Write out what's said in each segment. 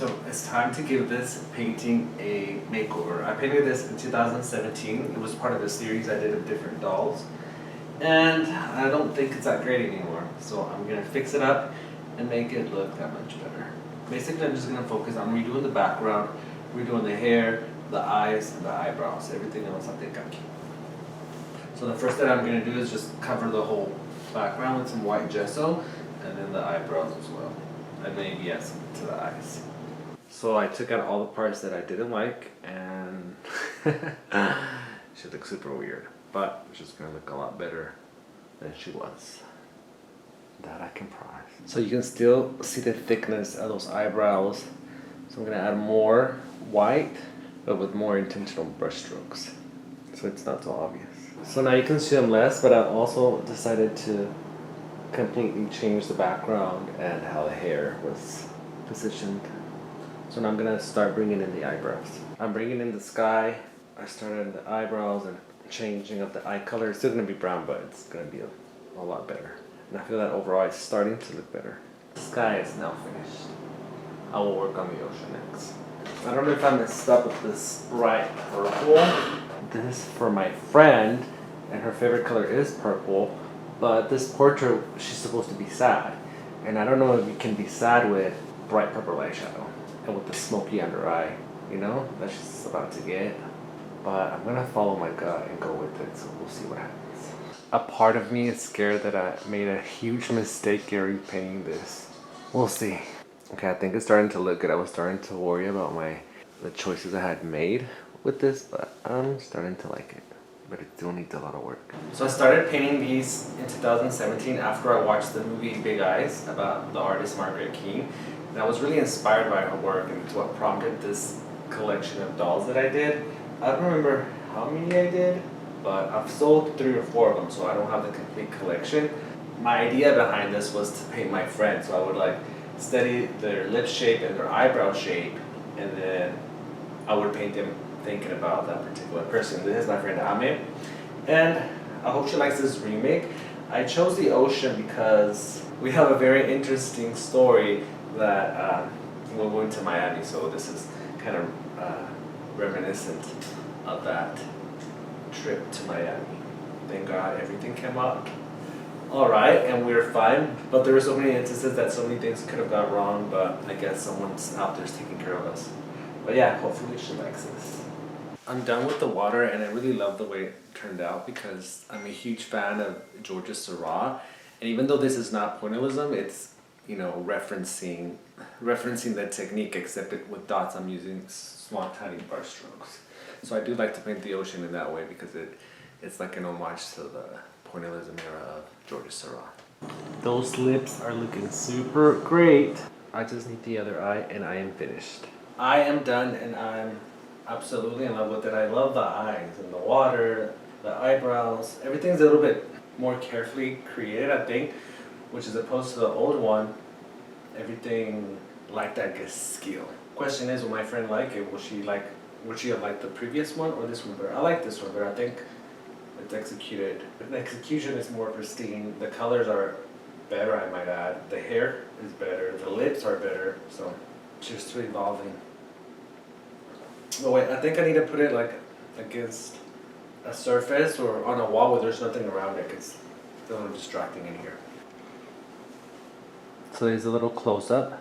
So it's time to give this painting a makeover. I painted this in 2017. It was part of a series I did of different dolls. And I don't think it's that great anymore. So I'm gonna fix it up and make it look that much better. Basically, I'm just gonna focus on redoing the background, redoing the hair, the eyes, and the eyebrows. Everything else I think I'm keeping. So the first thing I'm gonna do is just cover the whole background with some white gesso, and then the eyebrows as well. And maybe add some to the eyes. So I took out all the parts that I didn't like, and she looked super weird. But she's gonna look a lot better than she was. That I can promise. So you can still see the thickness of those eyebrows. So I'm gonna add more white, but with more intentional brush strokes, so it's not so obvious. So now you can see them less, but I also decided to completely change the background and how the hair was positioned. So now I'm gonna start bringing in the eyebrows. I'm bringing in the sky. I started in the eyebrows and changing up the eye color. It's still gonna be brown, but it's gonna be a lot better. And I feel that overall it's starting to look better. The sky is now finished. I will work on the ocean next. I don't know if I messed up with this bright purple. This is for my friend, and her favorite color is purple. But this portrait, she's supposed to be sad. And I don't know if you can be sad with bright purple eyeshadow and with the smoky under eye, you know, that she's about to get. But I'm gonna follow my gut and go with it, so we'll see what happens. A part of me is scared that I made a huge mistake repainting this. We'll see. Okay, I think it's starting to look good. I was starting to worry about the choices I had made with this, but I'm starting to like it. But it still needs a lot of work. So I started painting these in 2017 after I watched the movie Big Eyes about the artist Margaret Keane. And I was really inspired by her work, and it's what prompted this collection of dolls that I did. I don't remember how many I did, but I've sold 3 or 4 of them, so I don't have the complete collection. My idea behind this was to paint my friends, so I would like study their lip shape and their eyebrow shape, and then I would paint them thinking about that particular person. This is my friend Ame, and I hope she likes this remake. I chose the ocean because we have a very interesting story that we went to Miami, so this is kind of reminiscent of that trip to Miami. Thank God everything came out alright and we were fine, but there were so many instances that so many things could have gone wrong, but I guess someone's out there's taking care of us. But yeah, hopefully she likes this. I'm done with the water, and I really love the way it turned out because I'm a huge fan of Georgia Seurat, and even though this is not pointillism, it's, you know, referencing the technique, except with dots I'm using small tiny brush strokes. So I do like to paint the ocean in that way because it's like an homage to the pointillism era of Georgia Seurat. Those lips are looking super great. I just need the other eye and I am finished. I am done and I'm absolutely in love with it. I love the eyes and the water, the eyebrows. Everything's a little bit more carefully created, I think, which is opposed to the old one. Everything like that gets skill. Question is, will my friend like it? Would she have liked the previous one or this one better? I like this one better. I think it's executed. The execution is more pristine. The colors are better, I might add. The hair is better. The lips are better. So just evolving. Oh wait, I think I need to put it like against a surface or on a wall where there's nothing around it because it's a little distracting in here. So there's a little close-up.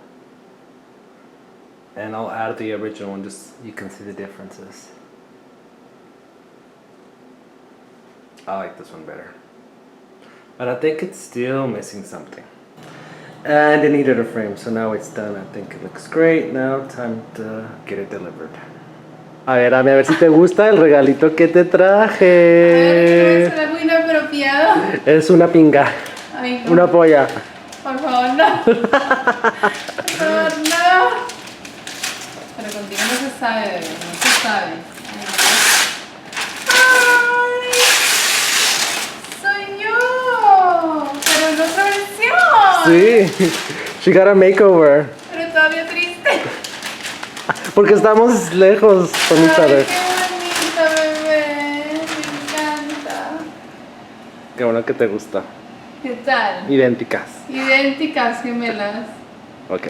And I'll add the original one just so you can see the differences. I like this one better. But I think it's still missing something. And it needed a frame, so now it's done. I think it looks great. Now time to get it delivered. A ver si te gusta el regalito que te traje. Es algo inapropiado. Es una pinga. Ay, no. Una polla. Por favor, no. Por favor, no. Pero contigo no se sabe, bebé. No se sabe. ¡Ay! ¡Soy yo! Pero en otra versión. Sí. She got a makeover. Pero todavía triste. Porque estamos lejos con each other. Qué bonita, bebé. Me encanta. Qué bueno que te gusta. ¿Qué tal? Idénticas. Idénticas, gemelas. Ok.